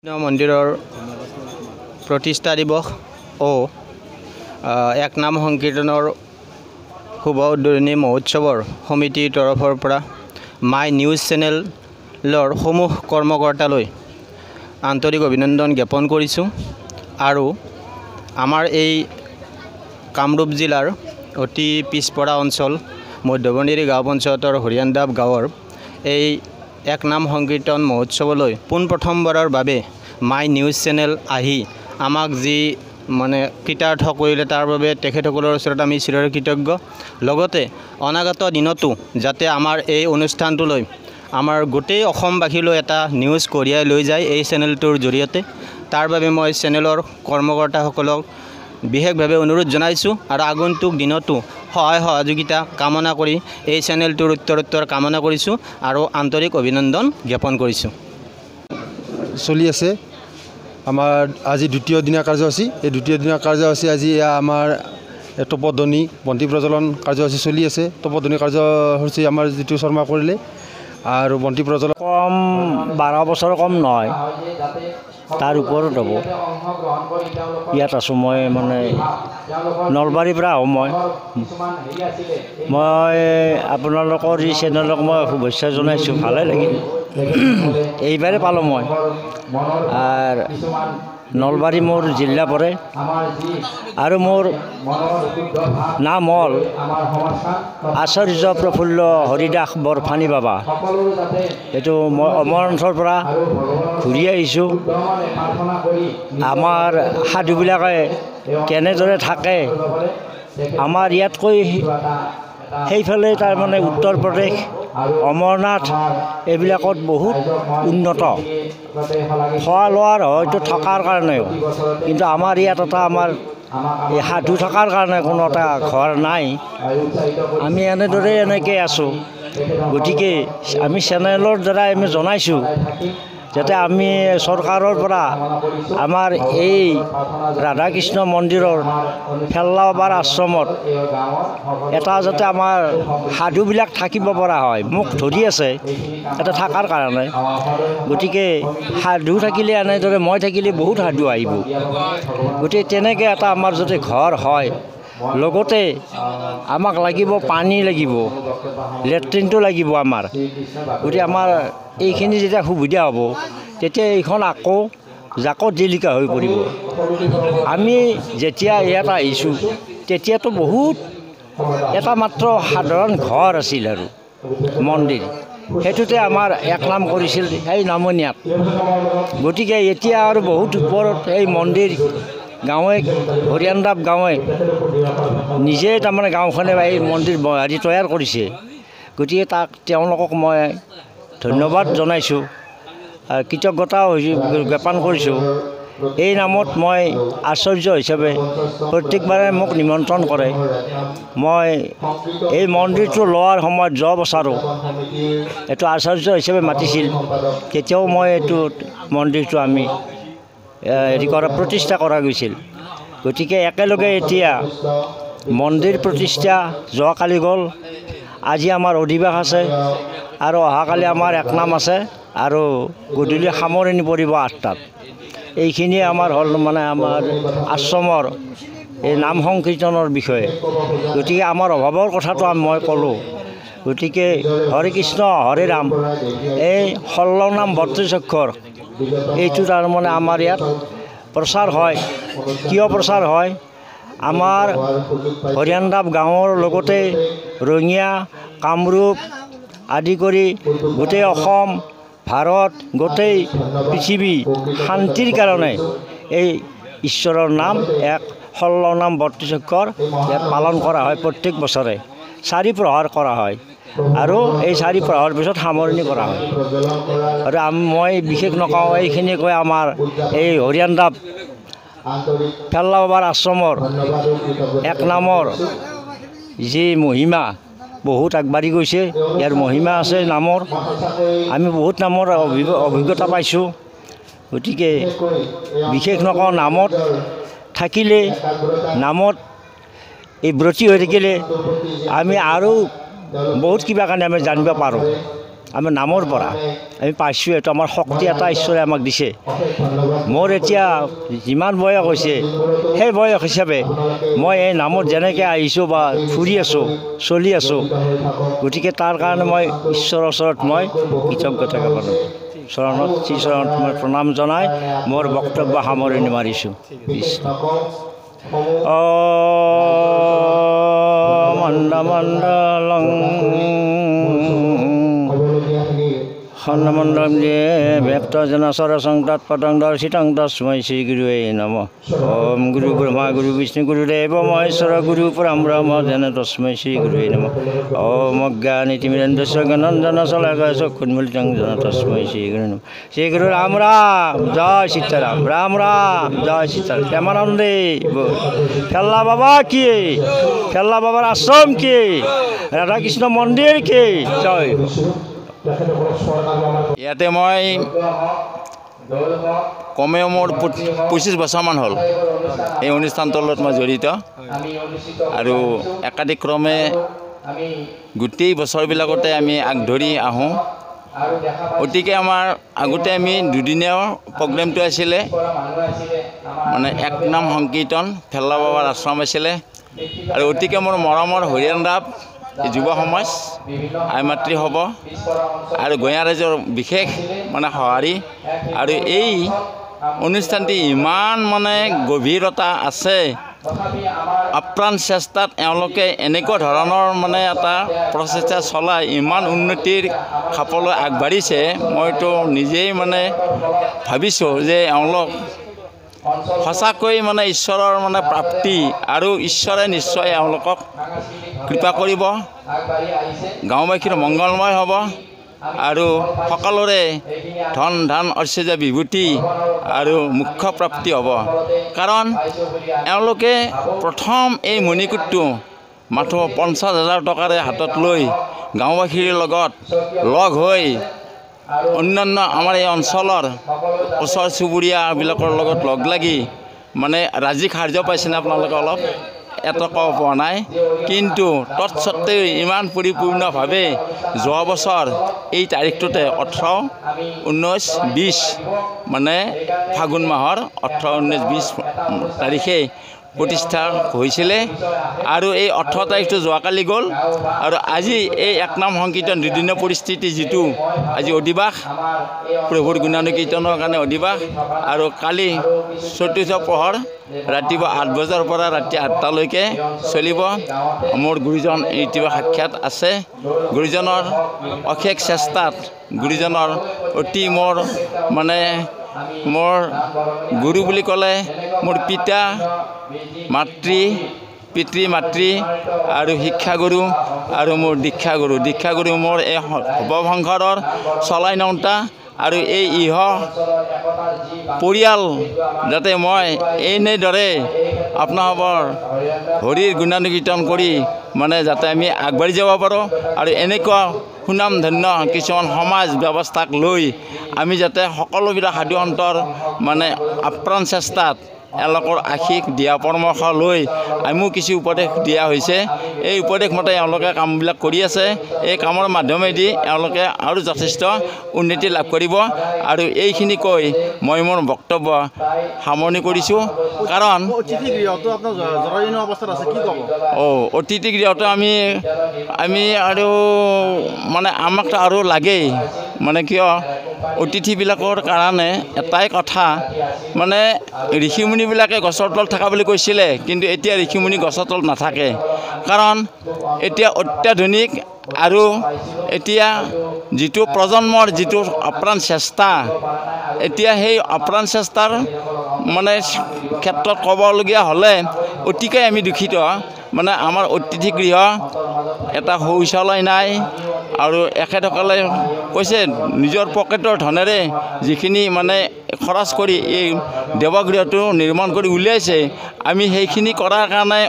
মন্দিৰৰ প্ৰতিষ্ঠা দিৱস ও এক নাম সংকীৰ্তনৰ শুভ উদ্বোধনী মহোৎসৱৰ সমিতিৰ তৰফৰ পৰা মাই নিউজ চেনেলৰ সমূহ কৰ্মকৰ্তালৈ আন্তৰিক অভিনন্দন জ্ঞাপন কৰিছোঁ আৰু আমাৰ এই কামৰূপ জিলাৰ অতি পিছপৰা অঞ্চল মধ্যবৰ্ণিৰ গাঁও পঞ্চায়তৰ হৰিয়ানদাব গাঁৱৰ এই এক নাম সংকীৰ্তন মহোৎসৱলৈ পোনপ্ৰথমবাৰৰ বাবে মাই নিউজ চেনেল আহি আমাক যি কৃতাৰ্থ কৰিলে তাৰ বাবে তেখেতসকলৰ ওচৰত আমি চিৰকৃতজ্ঞ। লগতে অনাগত দিনতো যাতে আমাৰ এই অনুষ্ঠানটোলৈ আমাৰ গোটেই অসমবাসীলৈ এটা নিউজ কঢ়িয়াই লৈ যায় এই চেনেলটোৰ জৰিয়তে, তাৰ বাবে মই চেনেলৰ কৰ্মকৰ্তাসকলক বিশেষভাৱে অনুৰোধ জনাইছোঁ আৰু আগন্তুক দিনতো সহায় সহযোগিতা কামনা কৰি এই চেনেলটোৰ উত্তৰোত্তৰ কামনা কৰিছোঁ আৰু আন্তৰিক অভিনন্দন জ্ঞাপন কৰিছোঁ। চলি আছে আমাৰ আজি দ্বিতীয় দিনীয়া কাৰ্যসূচী। এই দ্বিতীয় দিনীয়া কাৰ্যসূচী আজি আমাৰ তপোধনী বন্তি প্ৰজ্বলন কাৰ্যসূচী চলি আছে। তপোধনী কাৰ্যসূচী আমাৰ যিটো শৰ্মা কৰিলে আৰু বন্তি প্ৰজ্বলন কম 12 বছৰ কম নহয়, তাৰ ওপৰত হ'ব। ইয়াত আছোঁ মই নলবাৰীৰ পৰা আহোঁ। মই আপোনালোকৰ এই চেনেলক মই শুভেচ্ছা জনাইছোঁ, ভালে লাগিল। এইবাৰে পালোঁ মই। আৰু নলবাৰী মোৰ জিলা পৰে আৰু মোৰ নাম হ'ল আচাৰ্য প্ৰফুল্ল হৰিদাস বৰফানী বাবা। এইটো মই অমৰান্থৰ পৰা ঘূৰি আহিছোঁ। আমাৰ সাধুবিলাকে কেনেদৰে থাকে, আমাৰ ইয়াতকৈ সেইফালে তাৰমানে উত্তৰ প্ৰদেশ অমৰনাথ এইবিলাকত বহুত উন্নত খোৱা লোৱাৰ হয়তো থকাৰ কাৰণেও, কিন্তু আমাৰ ইয়াত আমাৰ এই সাধু থকাৰ কাৰণে কোনো এটা ঘৰ নাই। আমি এনেকৈ আছোঁ। গতিকে আমি চেনেলৰ দ্বাৰাই আমি জনাইছোঁ যাতে আমি চৰকাৰৰ পৰা আমাৰ এই ৰাধা কৃষ্ণ মন্দিৰৰ ফেল্লাবাৰ আশ্ৰমত এটা যাতে আমাৰ সাধুবিলাক থাকিব পৰা হয়। মোক ধৰি আছে এটা থকাৰ কাৰণে। গতিকে সাধু থাকিলে এনেদৰে মই থাকিলে বহুত সাধু আহিব। গতিকে তেনেকৈ এটা আমাৰ যদি ঘৰ হয়, লগতে আমাক লাগিব পানী লাগিব, লেট্ৰিনটো লাগিব আমাৰ। গতিকে আমাৰ এইখিনি যেতিয়া সুবিধা হ'ব তেতিয়া এইখন আকৌ জাকত জিলিকা হৈ পৰিব। আমি যেতিয়া ইয়াত আহিছোঁ তেতিয়াতো বহুত এটা মাত্ৰ সাধাৰণ ঘৰ আছিল আৰু মন্দিৰ, সেইটোতে আমাৰ এক নাম কৰিছিল সেই নামনিয়াত। গতিকে এতিয়া আৰু বহুত ওপৰত এই মন্দিৰ গাঁৱে হৰিয়ানদাব গাঁৱে নিজে তাৰমানে গাঁওখনে এই মন্দিৰ তৈয়াৰ কৰিছে। গতিকে তেওঁলোকক মই ধন্যবাদ জনাইছোঁ, কৃতজ্ঞতাও জ্ঞাপন কৰিছোঁ। এই নামত মই আচাৰ্য হিচাপে প্ৰত্যেকবাৰে মোক নিমন্ত্ৰণ কৰে। মই এই মন্দিৰটো লোৱাৰ সময়ত যোৱা বছৰো এইটো আচাৰ্য হিচাপে মাতিছিল, তেতিয়াও মই এইটো মন্দিৰটো আমি প্ৰতিষ্ঠা কৰা গৈছিল। গতিকে একেলগে এতিয়া মন্দিৰ প্ৰতিষ্ঠা যোৱাকালি গ'ল, আজি আমাৰ অধিবাস আছে আৰু অহাকালি আমাৰ এক নাম আছে আৰু গধূলি সামৰণি পৰিব 8টাত। এইখিনিয়ে আমাৰ হ'ল আমাৰ আশ্ৰমৰ এই নাম সংকীৰ্তনৰ বিষয়ে। গতিকে আমাৰ অভাৱৰ কথাটো মই ক'লোঁ। গতিকে হৰে কৃষ্ণ হৰে ৰাম, এই 16 নাম 32 অক্ষৰ এইটো তাৰমানে আমাৰ ইয়াত প্ৰচাৰ হয়। কিয় প্ৰচাৰ হয়? আমাৰ হৰিয়ানদাব গাঁৱৰ লগতে ৰঙিয়া, কামৰূপ আদি কৰি গোটেই অসম, ভাৰত, গোটেই পৃথিৱী শান্তিৰ কাৰণে এই ঈশ্বৰৰ নাম 16 নাম 32 অক্ষৰ ইয়াত পালন কৰা হয়। প্ৰত্যেক বছৰে 4 প্ৰহাৰ কৰা হয় আৰু এই 4 প্ৰহাৰ পিছত সামৰণি কৰা হয়। আৰু মই বিশেষ নকওঁ, এইখিনি কৈ আমাৰ এই হৰিয়ানদাব ফেল্লাবাৰ আশ্ৰমৰ এক নামৰ যি মহিমা বহুত আগবাঢ়ি গৈছে। ইয়াৰ মহিমা আছে নামৰ, আমি বহুত নামৰ অভিজ্ঞতা পাইছোঁ। গতিকে বিশেষ নকওঁ, নামত থাকিলে, নামত এই ব্ৰতী হৈ থাকিলে আমি আৰু বহুত কিবা কাৰণে আমি জানিব পাৰোঁ। আমি নামৰ পৰা আমি পাইছোঁ, এইটো আমাৰ শক্তি এটা ঈশ্বৰে আমাক দিছে। মোৰ এতিয়া যিমান বয়স হৈছে সেই বয়স হিচাপে মই এই নামত যেনেকৈ আহিছোঁ বা ফুৰি আছোঁ, চলি আছোঁ, গতিকে তাৰ কাৰণে মই ঈশ্বৰৰ ওচৰত মই কৃতজ্ঞতা জ্ঞাপন চৰণত শ্ৰীচৰণত মই প্ৰণাম জনাই মোৰ বক্তব্য সামৰণি মাৰিছোঁ। মণ্ডমণ্ডলং খণ্ডমণ্ডলম যে ব্যক্ত জনচৰ সংতাত পদং দৰ্শিতং তস্मै শ্ৰী গুৰুৱে নমঃ। ওম গুৰু ব্ৰহ্মা গুৰু বিষ্ণু গুৰুদেৱ মহেশ্বৰ গুৰু পৰব্ৰহ্ম যেন তস্मै শ্ৰী গুৰুৱে নমঃ। ওম অজ্ঞানিতিমিৰেন্দ্ৰস্য জ্ঞানঞ্জন শলাকায় চক্ষুন্মিলিতং যেন তস্मै শ্ৰী গুৰু নমঃ। শ্ৰী গুৰু ৰাম ৰাম, জয় সীতাৰাম, ৰাম ৰাম, জয় সীতাৰাম। প্ৰেমানন্দে বল। ফেল্লা বাবা কি, ফেল্লা বাবাৰ আশ্ৰম কি, ৰাধাকৃষ্ণ মন্দিৰ কি, জয়। ইয়াতে মই কমেও মোৰ 25 বছৰমান হ'ল এই অনুষ্ঠানটোৰ লগত মই জড়িত, আৰু একাধিক্ৰমে গোটেই বছৰবিলাকতে আমি আগধৰি আহোঁ। গতিকে আমাৰ আগতে আমি দুদিনীয়া প্ৰগ্ৰেমটো আছিলে, মানে এক নাম সংকীৰ্তন ফেল্লা বাবাৰ আশ্ৰম আছিলে। আৰু গতিকে মোৰ মৰমৰ হৰিয়ান ৰাভ যুৱ সমাজ, আই মাতৃ হ'ব আৰু গঞা ৰাইজৰ বিশেষ মানে সঁহাৰি, আৰু এই অনুষ্ঠানটি ইমান মানে গভীৰতা আছে, আপ্ৰাণ চেষ্টাত এওঁলোকে এনেকুৱা ধৰণৰ মানে এটা প্ৰচেষ্টা চলাই ইমান উন্নতিৰ খাপলৈ আগবাঢ়িছে, মইতো নিজেই মানে ভাবিছোঁ যে এওঁলোক সঁচাকৈ মানে ঈশ্বৰৰ মানে প্ৰাপ্তি, আৰু ঈশ্বৰে নিশ্চয় এওঁলোকক কৃপা কৰিব, গাঁওবাসীৰ মংগলময় হ'ব, আৰু সকলোৰে ধন ধান ঐশ্বৰ্য বিভূতি আৰু মুখ্য প্ৰাপ্তি হ'ব। কাৰণ এওঁলোকে প্ৰথম এই মণিকূটটো মাথো 50,000 টকাৰে হাতত লৈ গাঁওবাসীৰ লগত লগ হৈ অন্যান্য আমাৰ এই অঞ্চলৰ ওচৰ চুবুৰীয়াবিলাকৰ লগত লগ লাগি মানে ৰাজি কাৰ্য পাইছেনে আপোনালোকে? অলপ এটকাও পোৱা নাই, কিন্তু তৎসত্ত্বেও ইমান পৰিপূৰ্ণভাৱে যোৱা বছৰ এই তাৰিখটোতে 18, 19, 20 মানে ফাগুন মাহৰ 18, 19, 20 তাৰিখে প্ৰতিষ্ঠা হৈছিলে, আৰু এই 18 তাৰিখটো যোৱাকালি গ'ল, আৰু আজি এই এক নাম সংকীৰ্তন দুদিনীয়া পৰিস্থিতি যিটো আজি অধিবাস, প্ৰভুৰ গুণানুকীৰ্তনৰ কাৰণে অধিবাস, আৰু কালি চতুৰ্থ প্ৰহৰ ৰাতিপুৱা 8 বজাৰ পৰা ৰাতি 8টালৈকে চলিব। মোৰ গুৰুজন ইউটিউবৰ সাক্ষাৎ আছে, গুৰুজনৰ অশেষ চেষ্টাত, গুৰুজনৰ অতি মোৰ মানে মোৰ গুৰু বুলি ক'লে মোৰ পিতা পিতৃ মাতৃ আৰু শিক্ষাগুৰু আৰু মোৰ দীক্ষাগুৰু মোৰ এই ভৱসংসাৰৰ চলাই নওঁতা, আৰু এই পৰিয়াল যাতে মই এনেদৰে আপোনালোকৰ হৰিৰ গুণানুকীৰ্তন কৰি মানে যাতে আমি আগবাঢ়ি যাব পাৰোঁ, আৰু এনেকুৱা সুনাম ধন্য কিছুমান সমাজ ব্যৱস্থাক লৈ আমি যাতে সকলোবিলাক সাধু সন্তৰ মানে আপ্ৰাণ চেষ্টাত এওঁলোকৰ আশীষ দিয়া পৰামৰ্শ লৈ আমিও কিছু উপদেশ দিয়া হৈছে। এই উপদেশ মতে এওঁলোকে কামবিলাক কৰি আছে, এই কামৰ মাধ্যমেদি এওঁলোকে আৰু যথেষ্ট উন্নতি লাভ কৰিব, আৰু এইখিনি কৈ মই মোৰ বক্তব্য সামৰণি কৰিছোঁ। কাৰণ অতিথি গৃহটো আমি আৰু মানে আমাক আৰু লাগেই, মানে কিয় অতিথিবিলাকৰ কাৰণে এটাই কথা, মানে ঋষিমুনিবিলাকে গছৰ তলত থকা বুলি কৈছিলে, কিন্তু এতিয়া ঋষিমুনি গছৰ তলত নাথাকে, কাৰণ এতিয়া অত্যাধুনিক আৰু এতিয়া যিটো প্ৰজন্মৰ যিটো আপ্ৰাণ চেষ্টা, এতিয়া সেই আপ্ৰাণ চেষ্টাৰ মানে ক্ষেত্ৰত ক'বলগীয়া হ'লে অতিকৈ আমি দুখিত। মানে আমাৰ অতিথি গৃহ এটা শৌচালয় নাই, আৰু এখেতসকলে কৈছে নিজৰ পকেটৰ ধনেৰে যিখিনি মানে খৰচ কৰি এই দেৱগৃহটো নিৰ্মাণ কৰি উলিয়াইছে, আমি সেইখিনি কৰাৰ কাৰণে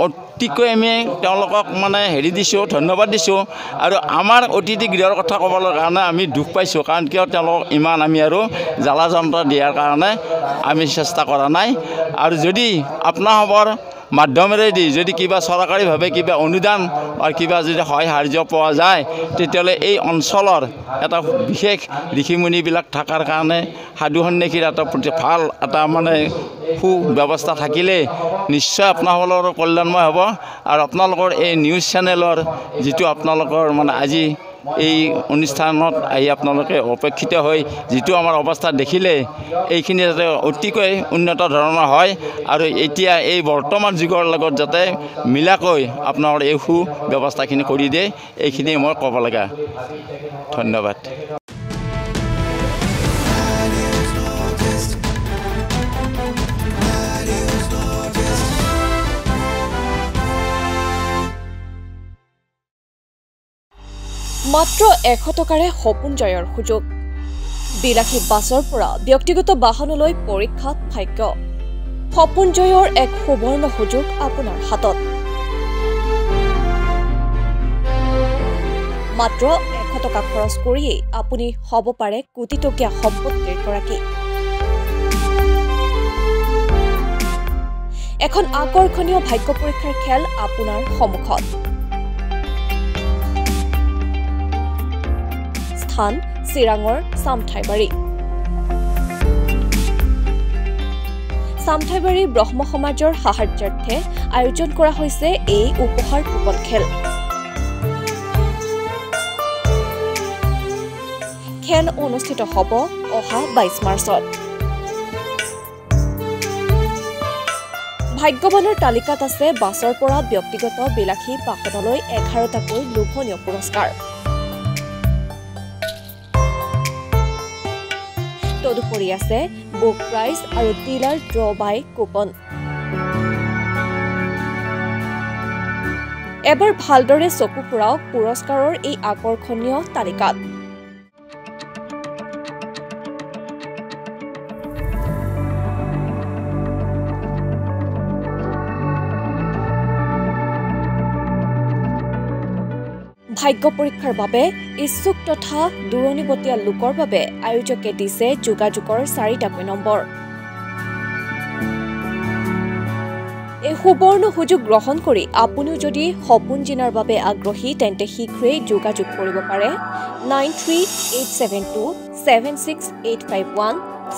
অতিকৈ আমি তেওঁলোকক মানে দিছোঁ, ধন্যবাদ দিছোঁ। আৰু আমাৰ অতিথি গৃহৰ কথা ক'বলৈ কাৰণে আমি দুখ পাইছোঁ, কাৰণ কিয় তেওঁলোকক ইমান আমি আৰু জ্বালা যন্ত্ৰ দিয়াৰ কাৰণে আমি চেষ্টা কৰা নাই। আৰু যদি আপোনালোকৰ মাধ্যমেৰেদি যদি কিবা চৰকাৰীভাৱে কিবা অনুদান আৰু কিবা যদি সহায় সাহায্য পোৱা যায় তেতিয়াহ'লে এই অঞ্চলৰ এটা বিশেষ ঋষিমুনিবিলাক থকাৰ কাৰণে সাধু সন্ন্যাসীৰ এটা ভাল এটা মানে সুব্যৱস্থা থাকিলে নিশ্চয় আপোনালোকৰ কল্যাণময় হ'ব আৰু আপোনালোকৰ এই নিউজ চেনেলৰ যিটো আপোনালোকৰ মানে আজি এই অনুষ্ঠানত আহি আপোনালোকে অপেক্ষিত হৈ যিটো আমাৰ অৱস্থা দেখিলে এইখিনি যাতে অতিকৈ উন্নত ধৰণৰ হয় আৰু এতিয়া এই বৰ্তমান যুগৰ লগত যাতে মিলাকৈ আপোনালোকৰ এই সুব্যৱস্থাখিনি কৰি দিয়ে এইখিনি মই ক'ব লগা ধন্যবাদ মাত্ৰ 100 টকাৰে সপোন জয়ৰ সুযোগ বিলাসী বাছৰ পৰা ব্যক্তিগত বাহনলৈ পৰীক্ষাত ভাগ্য সপোন জয়ৰ এক সুবৰ্ণ সুযোগ আপোনাৰ হাতত মাত্ৰ 100 টকা খৰচ কৰিয়েই আপুনি হ'ব পাৰে কোটিটকীয়া সম্পত্তিৰ গৰাকী এখন আকৰ্ষণীয় ভাগ্য পৰীক্ষাৰ খেল আপোনাৰ সন্মুখত স্থান চিৰাঙৰ চামঠাইবাৰী চামঠাইবাৰী ব্ৰহ্ম সমাজৰ সাহায্যাৰ্থে আয়োজন কৰা হৈছে এই উপহাৰ কুপন খেল খেল অনুষ্ঠিত হ'ব অহা 22 মাৰ্চত ভাগ্যৱানৰ তালিকাত আছে বাছৰ পৰা ব্যক্তিগত বিলাসী বাহনলৈ 11টাকৈ লোভনীয় পুৰস্কাৰ তদুপৰি আছে বুক প্ৰাইজ আৰু ডিলাৰ ড্ৰ বাই কুপন এবাৰ ভালদৰে চকু ফুৰাওক পুৰস্কাৰৰ এই আকৰ্ষণীয় তালিকাত ভাগ্য পৰীক্ষাৰ বাবে ইচ্ছুক তথা দূৰণিবতীয়া লোকৰ বাবে আয়োজকে দিছে যোগাযোগৰ 4টাকৈ নম্বৰ এই সুবৰ্ণ সুযোগ গ্ৰহণ কৰি আপুনিও যদি সপোন জিনাৰ বাবে আগ্ৰহী তেন্তে শীঘ্ৰেই যোগাযোগ কৰিব পাৰে 9387276851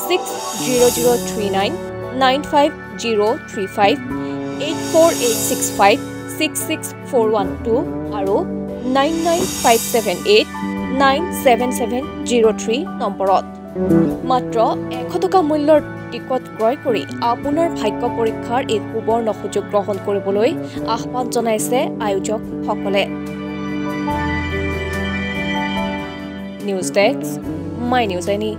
60039 95035 84865 66412 আৰু 9957897703 নম্বৰত মাত্ৰ 100 টকা মূল্যৰ টিকট ক্ৰয় কৰি আপোনাৰ ভাগ্য পৰীক্ষাৰ এই সুবৰ্ণ সুযোগ গ্ৰহণ কৰিবলৈ আহ্বান জনাইছে আয়োজকসকলে news desk my news any